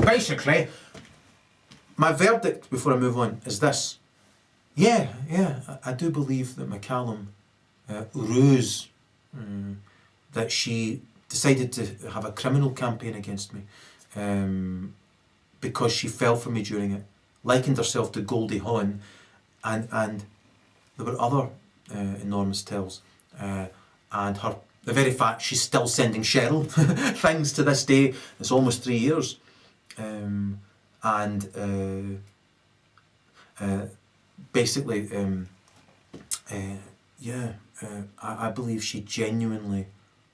basically, my verdict before I move on is this. Yeah, I do believe that McCallum ruse, that she decided to have a criminal campaign against me because she fell for me during it, likened herself to Goldie Hawn, and there were other enormous tells. And the very fact she's still sending Cheryl things to this day, it's almost 3 years. Basically, I believe she genuinely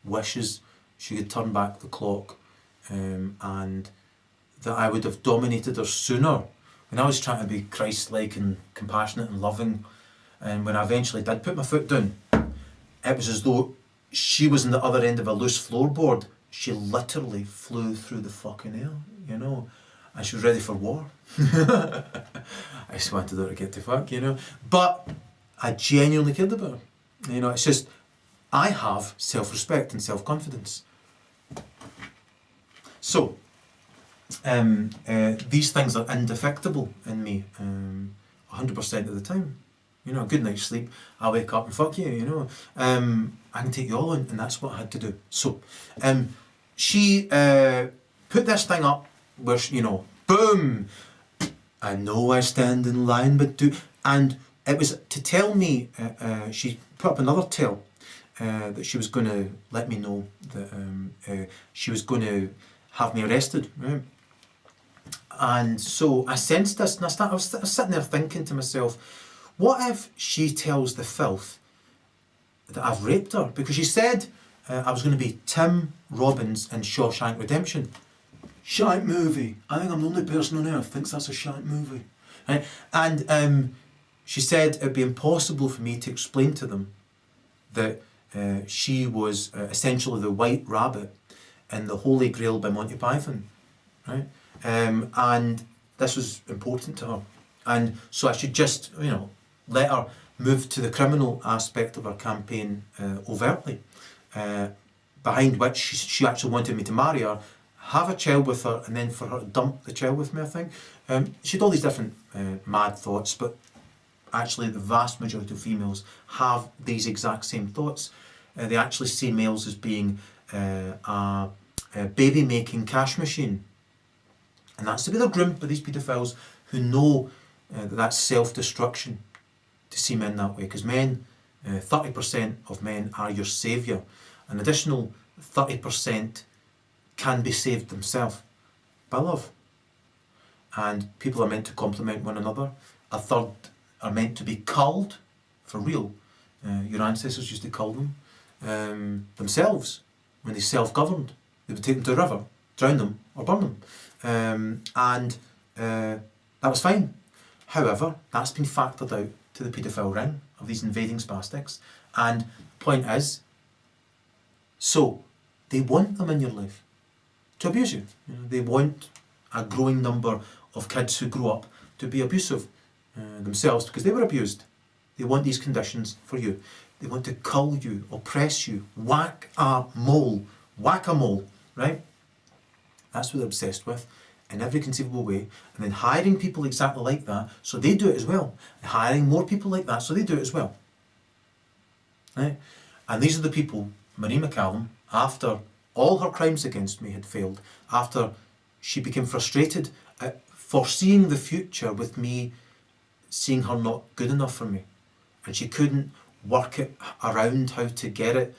wishes she could turn back the clock, and that I would have dominated her sooner when I was trying to be Christ-like and compassionate and loving. And when I eventually did put my foot down, it was as though she was on the other end of a loose floorboard. She literally flew through the fucking air, you know, and she was ready for war. I just wanted her to get to fuck, you know. But I genuinely cared about her. You know, it's just, I have self-respect and self-confidence. So, these things are indefectible in me 100% of the time. You know, a good night's sleep, I wake up and fuck you, you know. I can take you all in, and that's what I had to do. So, she put this thing up where, you know, boom, I know I stand in line, but do, and it was to tell me, she put up another tell, that she was going to let me know that she was going to have me arrested, right? And so I sensed this, and I was sitting there thinking to myself, what if she tells the filth that I've raped her? Because she said I was going to be Tim Robbins in Shawshank Redemption. Shite movie. I think I'm the only person on earth thinks that's a shite movie. Right? And she said it'd be impossible for me to explain to them that she was essentially the White Rabbit in the Holy Grail by Monty Python. Right? And this was important to her. And so I should just, you know, let her move to the criminal aspect of her campaign overtly, behind which she actually wanted me to marry her, have a child with her, and then for her to dump the child with me, I think. She had all these different mad thoughts, but actually the vast majority of females have these exact same thoughts. They actually see males as being a baby-making cash machine. And that's the way they're groomed by these paedophiles who know that that's self-destruction to see men that way. Because men, 30% of men are your saviour. An additional 30% can be saved themselves by love. And people are meant to complement one another. A third are meant to be culled, for real. Your ancestors used to cull them themselves when they self-governed. They would take them to a river, drown them, or burn them. That was fine. However, that's been factored out to the paedophile ring of these invading spastics. And the point is, so they want them in your life to abuse you. You know, they want a growing number of kids who grow up to be abusive themselves because they were abused. They want these conditions for you. They want to cull you, oppress you, whack-a-mole, right? That's what they're obsessed with in every conceivable way. And then hiring people exactly like that so they do it as well. And hiring more people like that so they do it as well. Right? And these are the people, Marie McCallum, after all her crimes against me had failed, after she became frustrated at foreseeing the future with me seeing her not good enough for me, and she couldn't work it around how to get it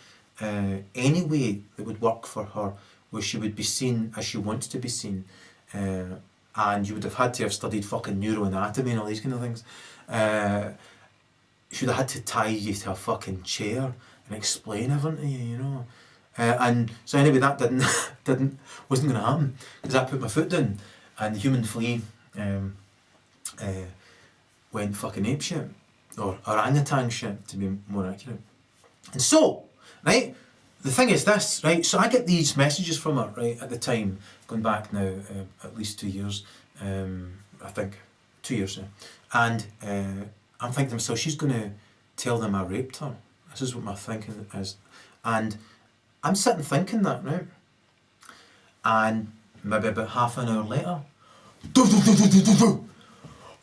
any way that would work for her, where she would be seen as she wants to be seen, and you would have had to have studied fucking neuroanatomy and all these kind of things. She would have had to tie you to a fucking chair and explain everything to you, you know. And so anyway, that wasn't going to happen, because I put my foot down, and the human flea went fucking apeshit, or orangutan shit to be more accurate. And so, right, the thing is this, right, so I get these messages from her, right, at the time, going back now at least 2 years, I think, 2 years now, and I'm thinking to myself, she's going to tell them I raped her. This is what my thinking is. And I'm sitting thinking that, right? And maybe about half an hour later,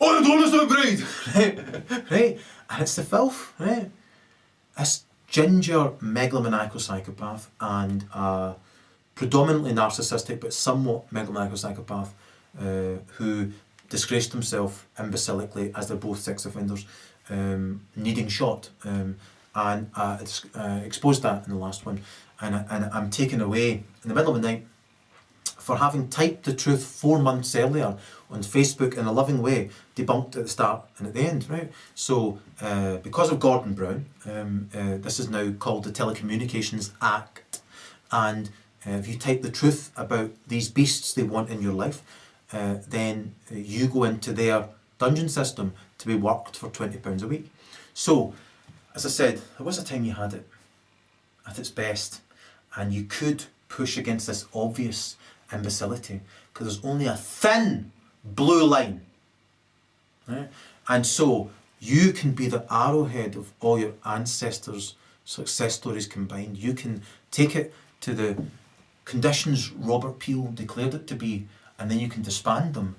oh, the donuts not great, right? And it's the filth, right? This ginger megalomaniacal psychopath and predominantly narcissistic but somewhat megalomaniacal psychopath who disgraced himself imbecilically as they're both sex offenders, needing shot, and exposed that in the last one, and I'm taken away in the middle of the night for having typed the truth 4 months earlier on Facebook in a loving way, debunked at the start and at the end, right? So, because of Gordon Brown, this is now called the Telecommunications Act, and if you type the truth about these beasts they want in your life, then you go into their dungeon system to be worked for £20 a week. So, as I said, there was a time you had it at its best, and you could push against this obvious imbecility because there's only a thin blue line, right? And so you can be the arrowhead of all your ancestors' success stories combined. You can take it to the conditions Robert Peel declared it to be, and then you can disband them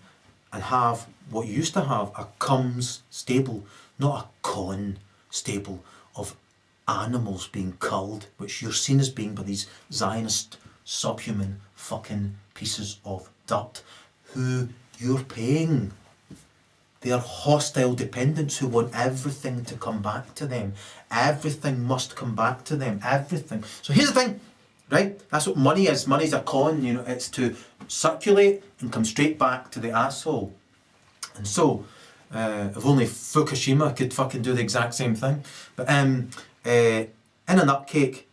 and have what you used to have, a Combs stable, not a Con stable of animals being culled, which you're seen as being by these Zionist subhuman fucking pieces of dirt who you're paying. They are hostile dependents who want everything to come back to them. Everything must come back to them. Everything. So here's the thing, right? That's what money is. Money's a con, you know, it's to circulate and come straight back to the asshole. And so, if only Fukushima could fucking do the exact same thing. But in a nutcake,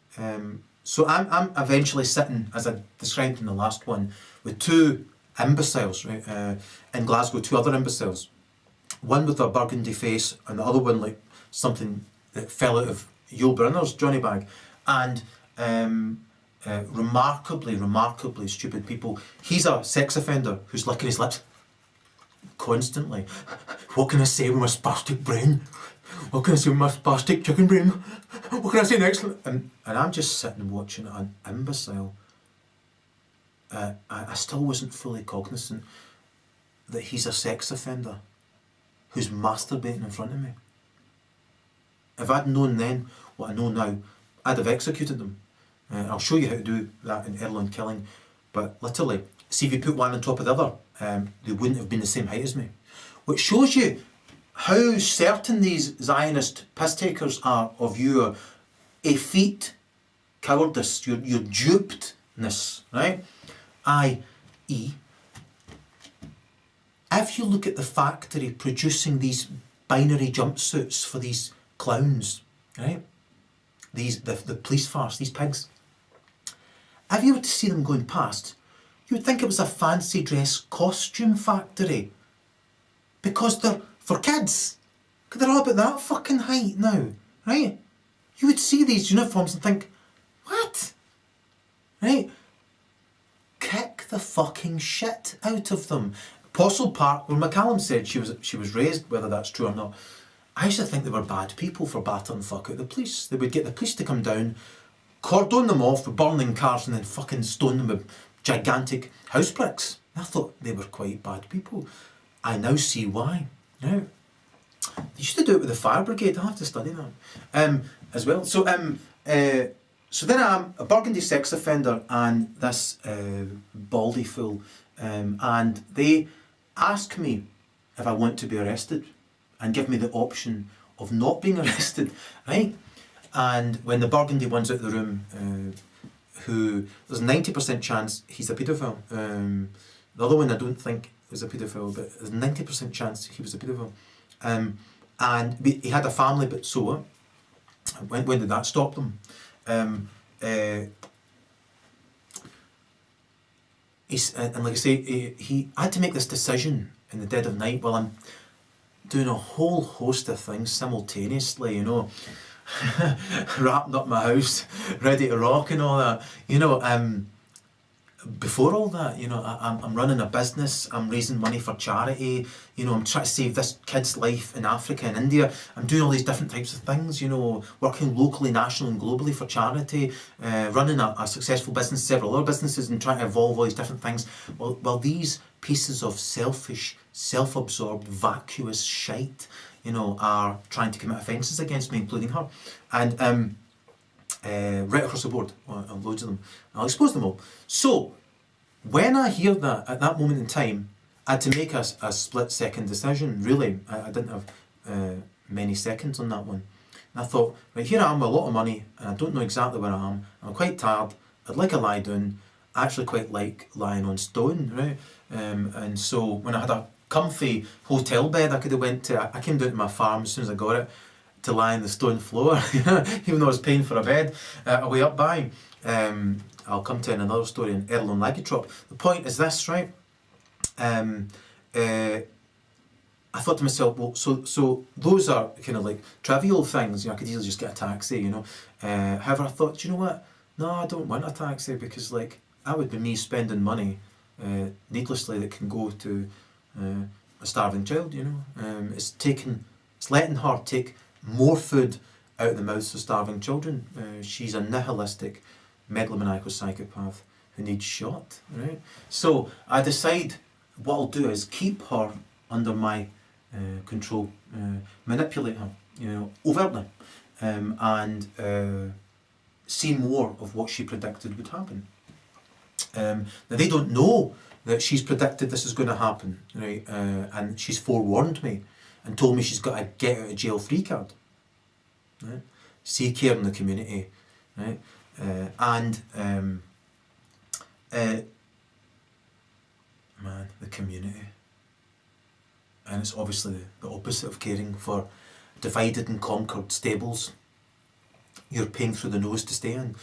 so I'm eventually sitting, as I described in the last one, with two imbeciles, right? In Glasgow, two other imbeciles. One with a burgundy face, and the other one like something that fell out of Yul Brynner's Johnny Bag. And remarkably stupid people. He's a sex offender who's licking his lips constantly. What can I say with my spastic brain? What can I say with my spastic chicken brain? What can I say next? And I'm just sitting watching an imbecile. I still wasn't fully cognizant that he's a sex offender who's masturbating in front of me. If I'd known then what I know now, I'd have executed them. I'll show you how to do that in Erol and Killing, but literally, see if you put one on top of the other, they wouldn't have been the same height as me. Which shows you how certain these Zionist piss takers are of your effete cowardice, your dupedness, right? I.e., if you look at the factory producing these binary jumpsuits for these clowns, right? The police farce, these pigs. If you were to see them going past, you would think it was a fancy dress costume factory. Because they're for kids. Because they're all about that fucking height now, right? You would see these uniforms and think, what? Right? Kick the fucking shit out of them. Postle Park, where McCallum said she was raised, whether that's true or not, I used to think they were bad people for battering fuck out the police. They would get the police to come down, cordon them off with burning cars and then fucking stone them with gigantic house bricks. I thought they were quite bad people. I now see why. Now, they used to do it with the fire brigade. I have to study that as well. So then I'm a burgundy sex offender and this baldy fool, and they ask me if I want to be arrested and give me the option of not being arrested, right? And when the burgundy one's out of the room, there's a 90% chance he's a paedophile. The other one I don't think was a paedophile, but there's a 90% chance he was a paedophile. And he had a family, but so what? When did that stop them? And like I say, he had to make this decision in the dead of night while I'm doing a whole host of things simultaneously, you know, wrapping up my house, ready to rock and all that, you know. before all that, I'm running a business, I'm raising money for charity, I'm trying to save this kid's life in Africa and India. I'm doing all these different types of things, working locally, nationally and globally for charity, running a successful business, several other businesses, and trying to evolve all these different things. Well, these pieces of selfish, self-absorbed, vacuous shite, are trying to commit offences against me, including her. And right across the board, loads of them. I'll expose them all. So, when I hear that, at that moment in time, I had to make a split-second decision, really. I didn't have many seconds on that one. And I thought, right, here I am with a lot of money, and I don't know exactly where I am. I'm quite tired, I'd like a lie down. I actually quite like lying on stone, right? And so, when I had a comfy hotel bed I could have went to, I came down to my farm as soon as I got it, to lie on the stone floor, even though I was paying for a bed, away up by. I'll come to in another story in Erol and Lagitrop. The point is this, right? I thought to myself, well, so those are kind of like trivial things. I could easily just get a taxi, However, I thought, do you know what? No, I don't want a taxi, because that would be me spending money needlessly that can go to a starving child. It's letting her take more food out of the mouths of starving children. She's a nihilistic, megalomaniacal psychopath who needs shot, right? So I decide what I'll do is keep her under my control, manipulate her, overtly, and see more of what she predicted would happen. Now they don't know that she's predicted this is going to happen, right? And she's forewarned me and told me she's got a get out of jail free card. Right? See care in the community, right? Man, the community. And it's obviously the opposite of caring for divided and conquered stables you're paying through the nose to stay in.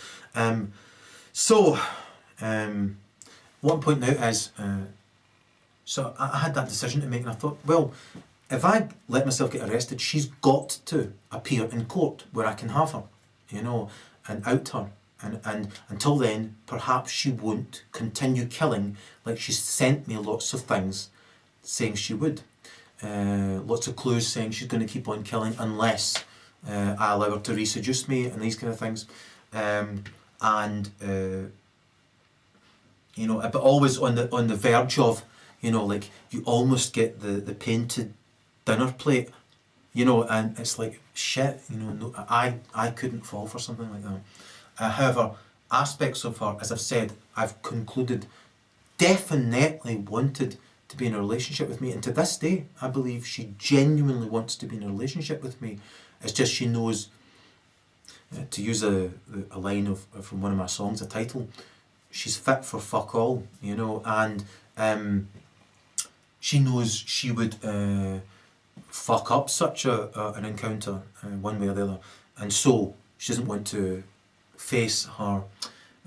What I'm pointing out is, so I had that decision to make, and I thought, well, if I let myself get arrested, she's got to appear in court where I can have her, and out her. And until then, perhaps she won't continue killing like she's sent me lots of things saying she would. Lots of clues saying she's going to keep on killing unless I allow her to reseduce me and these kind of things. But always on the verge of, you almost get the painted dinner plate, and it's like, shit, no, I couldn't fall for something like that. However, aspects of her, as I've said, I've concluded, definitely wanted to be in a relationship with me, and to this day, I believe she genuinely wants to be in a relationship with me. It's just she knows, to use a line from one of my songs, a title, she's fit for fuck all, and she knows she would fuck up such an encounter one way or the other, and so she doesn't want to face her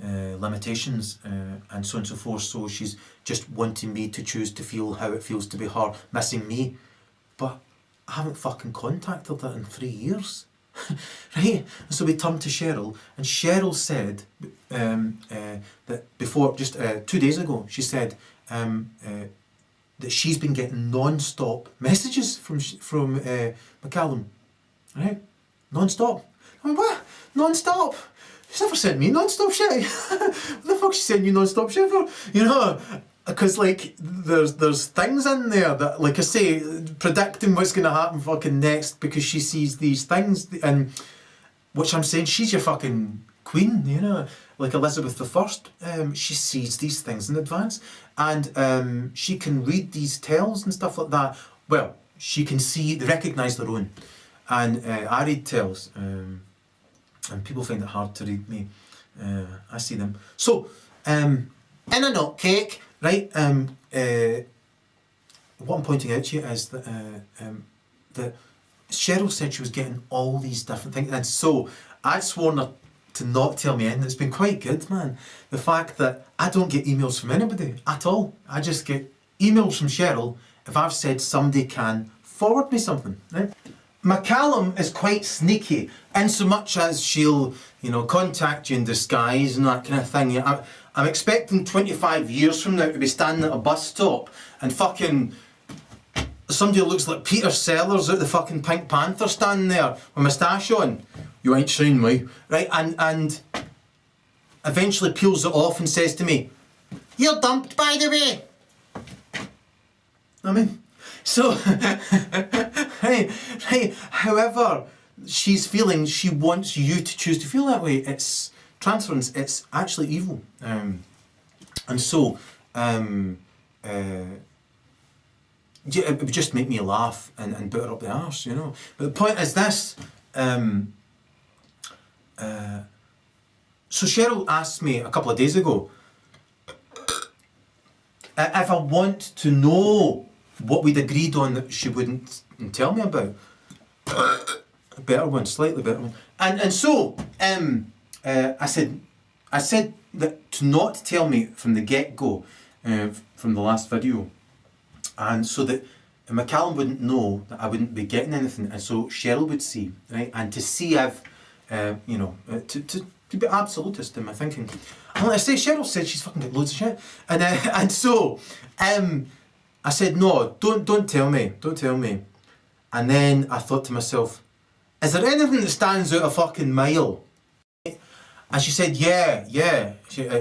limitations and so on and so forth, so she's just wanting me to choose to feel how it feels to be her missing me. But I haven't fucking contacted her in 3 years. Right? So we turned to Cheryl, and Cheryl said that before, just 2 days ago, she said that she's been getting non-stop messages from McCallum, right? Non-stop. I mean, what? Non-stop? She's never sent me non-stop shit. What the fuck she sent you non-stop shit for? Because there's things in there that, like I say, predicting what's going to happen fucking next, because she sees these things, and which I'm saying, she's your fucking queen, like Elizabeth I. She sees these things in advance, and she can read these tells and stuff like that. Well, she can recognise their own, and I read tells, and people find it hard to read me. I see them. So, in a nut cake. Right, what I'm pointing out to you is that Cheryl said she was getting all these different things, and so I'd sworn her to not tell me anything. It's been quite good, man. The fact that I don't get emails from anybody at all. I just get emails from Cheryl if I've said somebody can forward me something, right? McCallum is quite sneaky, in so much as she'll, contact you in disguise and that kind of thing. I'm expecting 25 years from now to be standing at a bus stop and fucking somebody who looks like Peter Sellers out the fucking Pink Panther standing there with a moustache on. You ain't seen me. Right, and eventually peels it off and says to me, "You're dumped, by the way." I mean, so, right, however she's feeling, she wants you to choose to feel that way. It's transference, it's actually evil. And so, it would just make me laugh and put her up the arse, you know. But the point is this, so Cheryl asked me a couple of days ago if I want to know what we'd agreed on that she wouldn't tell me about. A better one, slightly better one. And so I said that to not tell me from the get-go, from the last video, and so that McCallum wouldn't know that I wouldn't be getting anything, and so Cheryl would see, right? And to see if, you know, to be absolutist in my thinking. And like I say, Cheryl said she's fucking got loads of shit, and so I said, no, don't tell me, And then I thought to myself, is there anything that stands out a fucking mile? And she said, yeah.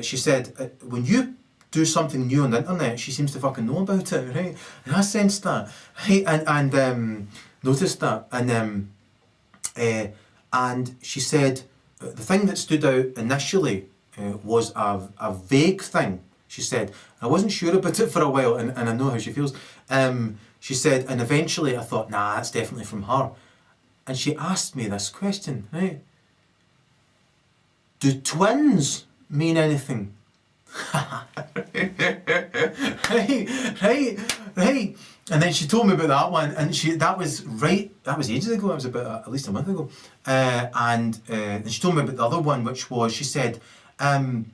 She said, when you do something new on the internet, she seems to fucking know about it, right? And I sensed that, right? And noticed that, and she said, the thing that stood out initially was a vague thing. She said, I wasn't sure about it for a while, and I know how she feels. She said, and eventually I thought, nah, that's definitely from her. And she asked me this question, right? Do twins mean anything? right. And then she told me about that one, and that was ages ago. It was about at least a month ago. And she told me about the other one, which was, she said, I'd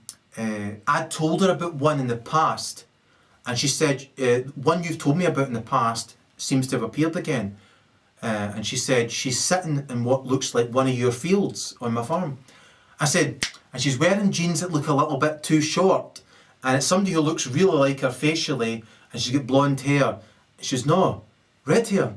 told her about one in the past, and she said, one you've told me about in the past seems to have appeared again. And she said, she's sitting in what looks like one of your fields on my farm. I said, and she's wearing jeans that look a little bit too short, and it's somebody who looks really like her facially, and she's got blonde hair. She says, no, red hair.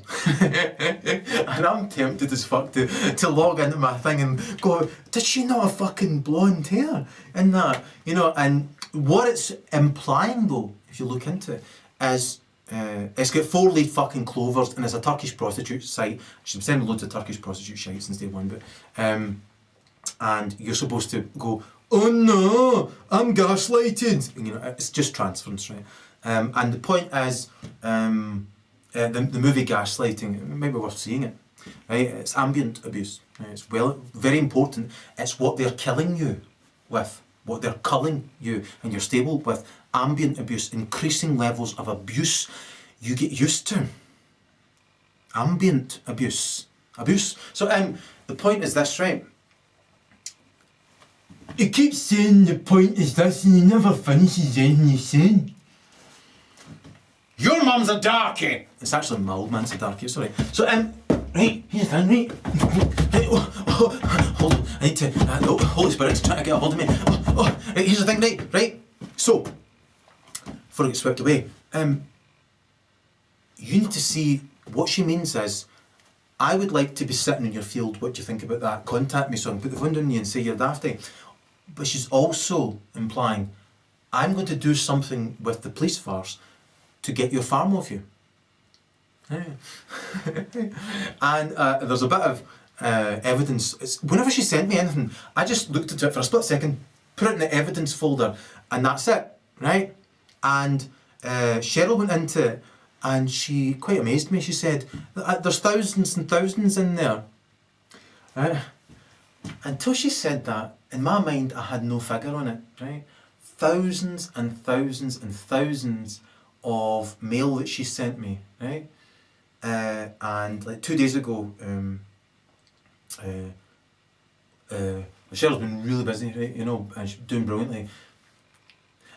And I'm tempted as fuck to log into my thing and go, did she not have fucking blonde hair in that? You know, and what it's implying though, if you look into it, is it's got 4 lead fucking clovers, and it's a Turkish prostitute site. She's been sending loads of Turkish prostitute shite since day one, but and you're supposed to go, oh no, I'm gaslighted. And, you know, it's just transference, right? And the point is, the movie Gaslighting, it might be worth seeing it, right? It's ambient abuse, right? It's very important. It's what they're killing you with, what they're culling you and you're stable with. Ambient abuse, increasing levels of abuse you get used to. Ambient abuse. So the point is this, right? You keep saying the point is this and you never finishes anything you say. Your mum's a darkie! It's actually my old man's a darkie, sorry. So, right, here's the thing, right? Hold on, I need to, no, Holy Spirit's trying to get a hold of me. Right, here's the thing, right? So, before I get swept away, you need to see, what she means is, I would like to be sitting in your field, what do you think about that? Contact me so I can put the phone down on you and say you're dafty. But she's also implying, I'm going to do something with the police force to get your farm off you. And there's a bit of evidence. Whenever she sent me anything, I just looked at it for a split second, put it in the evidence folder, and that's it, right? And Cheryl went into it, and she quite amazed me. She said, there's thousands and thousands in there. Right? Until she said that, in my mind, I had no figure on it, right? Thousands and thousands and thousands of mail that she sent me, right? And like 2 days ago, Michelle's been really busy, right? You know, and she's doing brilliantly.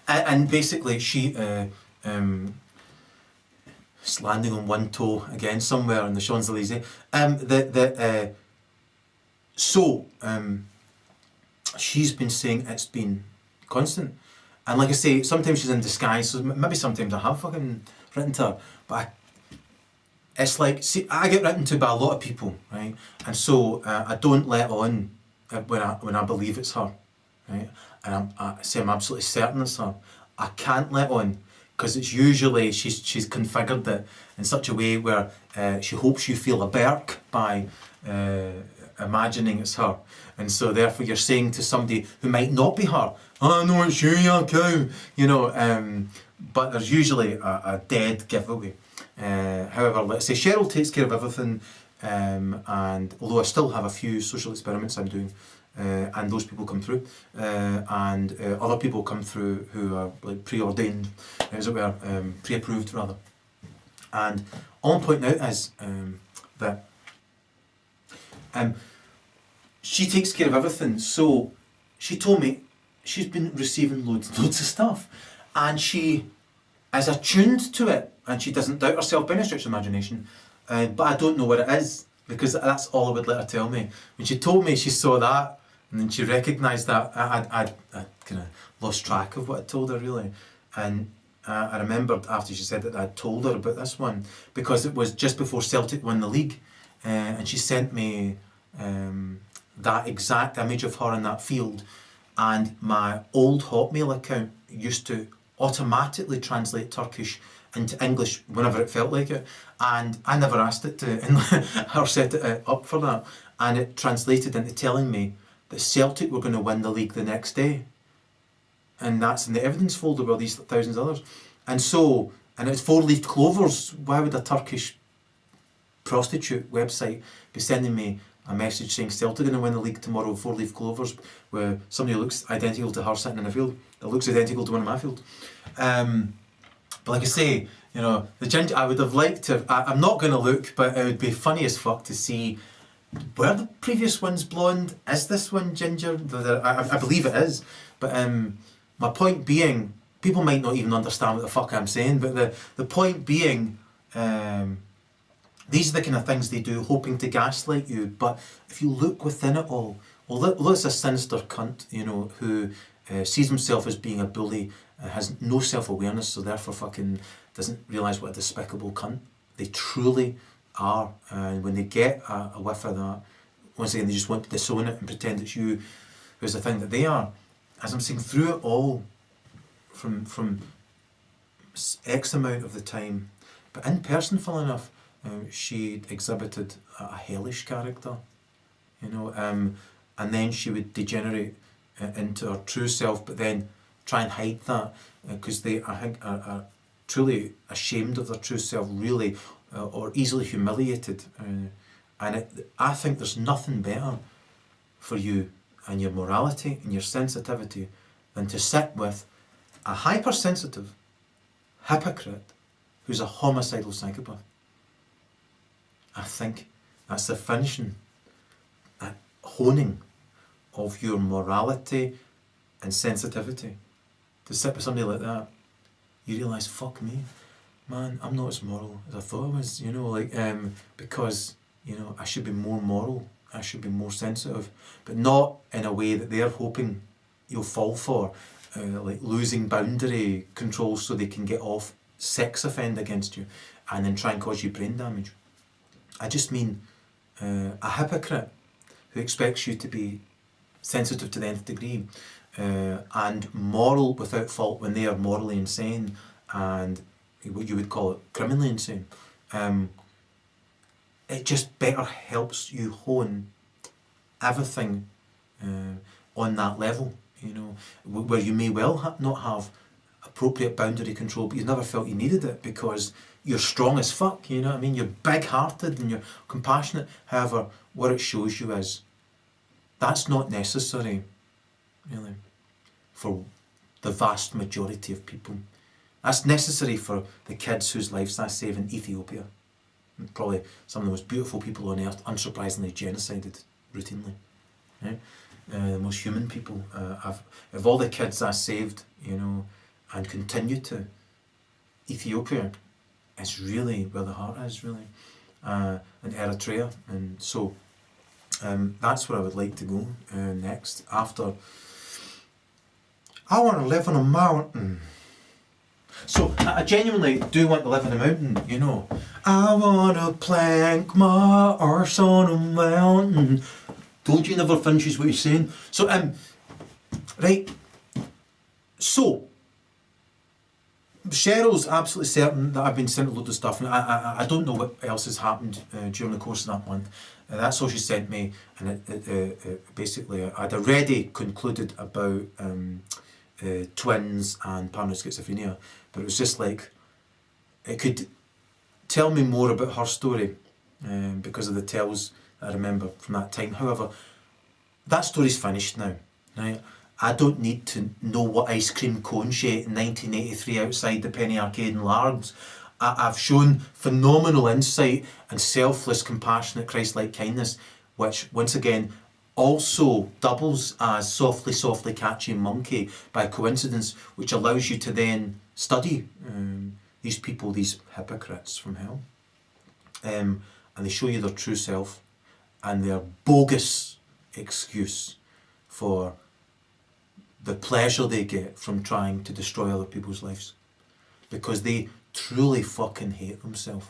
And basically, she is landing on one toe again somewhere in the Champs-Elysees. She's been saying it's been constant. And like I say, sometimes she's in disguise, so maybe sometimes I have fucking written to her, but it's like, see, I get written to by a lot of people, right? And so I don't let on when I believe it's her, right? And I say I'm absolutely certain it's her. I can't let on because it's usually she's configured it in such a way where she hopes you feel a berk by imagining it's her, and so therefore you're saying to somebody who might not be her, "Oh no, it's you, you cow," you know. But there's usually a dead giveaway. However, let's say Cheryl takes care of everything, and although I still have a few social experiments I'm doing, and those people come through, and other people come through who are like preordained, as it were, pre-approved rather. And all I'm pointing out is that she takes care of everything. So she told me she's been receiving loads of stuff, and she is attuned to it, and she doesn't doubt herself by any stretch of imagination. But I don't know what it is, because that's all I would let her tell me. When she told me she saw that, and then she recognised that, I kind of lost track of what I told her really. And I remembered after she said that I'd told her about this one, because it was just before Celtic won the league, and she sent me that exact image of her in that field, and my old Hotmail account used to automatically translate Turkish into English whenever it felt like it, and I never asked it to or set it up for that, and it translated into telling me that Celtic were going to win the league the next day, and that's in the evidence folder with these thousands of others. And so, and it's four-leaved clovers. Why would a Turkish prostitute website be sending me a message saying Celtic are going to win the league tomorrow, four-leaf clovers, where somebody who looks identical to her sitting in a field that looks identical to one of my fields? But like I say, you know, the ginger, I would have liked to, I'm not going to look, but it would be funny as fuck to see, were the previous ones blonde? Is this one ginger? I believe it is. But my point being, people might not even understand what the fuck I'm saying, but the point being, these are the kind of things they do, hoping to gaslight you. But if you look within it all, although it's a sinister cunt, you know, who sees himself as being a bully, has no self-awareness, so therefore fucking doesn't realise what a despicable cunt they truly are. And when they get a whiff of that, once again, they just want to disown it and pretend it's you who's the thing that they are. As I'm saying, through it all, from X amount of the time, but in person, funnily enough, she exhibited a hellish character, you know, and then she would degenerate into her true self, but then try and hide that, because they, I think, are truly ashamed of their true self, really, or easily humiliated. And I think there's nothing better for you and your morality and your sensitivity than to sit with a hypersensitive hypocrite who's a homicidal psychopath. I think that's the finishing, that honing of your morality and sensitivity. To sit with somebody like that, you realise, fuck me, man, I'm not as moral as I thought I was, you know, like, because, you know, I should be more moral, I should be more sensitive, but not in a way that they're hoping you'll fall for, like losing boundary control so they can get off, sex offend against you, and then try and cause you brain damage. I just mean a hypocrite who expects you to be sensitive to the nth degree, and moral without fault when they are morally insane and what you would call it criminally insane. It just better helps you hone everything on that level, you know, where you may well not have appropriate boundary control, but you never felt you needed it because you're strong as fuck, you know what I mean? You're big-hearted and you're compassionate. However, what it shows you is that's not necessary, really, for the vast majority of people. That's necessary for the kids whose lives I save in Ethiopia. Probably some of the most beautiful people on earth, unsurprisingly genocided routinely. Right? The most human people. Of all the kids I saved, you know, and continue to, Ethiopia is really where the heart is, really. And Eritrea. And so that's where I would like to go next. After I want to live on a mountain. So I genuinely do want to live on a mountain, you know. I want to plank my arse on a mountain. Told you never finishes what you're saying. So, right. So, Cheryl's absolutely certain that I've been sent a load of stuff, and I don't know what else has happened during the course of that month. That's all she sent me, and basically I'd already concluded about twins and paranoid schizophrenia, but it was just like, it could tell me more about her story because of the tells that I remember from that time. However, that story's finished now, right? I don't need to know what ice cream cone she ate in 1983 outside the Penny Arcade in Largs. I've shown phenomenal insight and selfless, compassionate, Christ-like kindness, which, once again, also doubles as softly, softly catchy monkey by coincidence, which allows you to then study these people, these hypocrites from hell. And they show you their true self and their bogus excuse for the pleasure they get from trying to destroy other people's lives. Because they truly fucking hate themselves.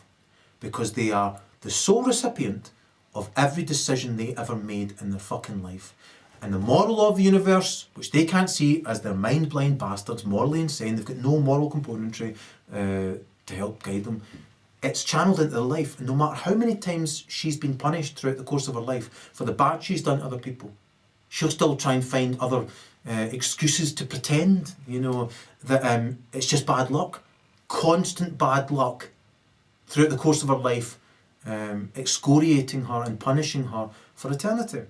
Because they are the sole recipient of every decision they ever made in their fucking life. And the moral of the universe, which they can't see as they're mind-blind bastards, morally insane, they've got no moral componentry to help guide them, it's channeled into their life. And no matter how many times she's been punished throughout the course of her life for the bad she's done to other people, she'll still try and find other excuses to pretend, you know, that it's just bad luck. Constant bad luck throughout the course of her life, excoriating her and punishing her for eternity.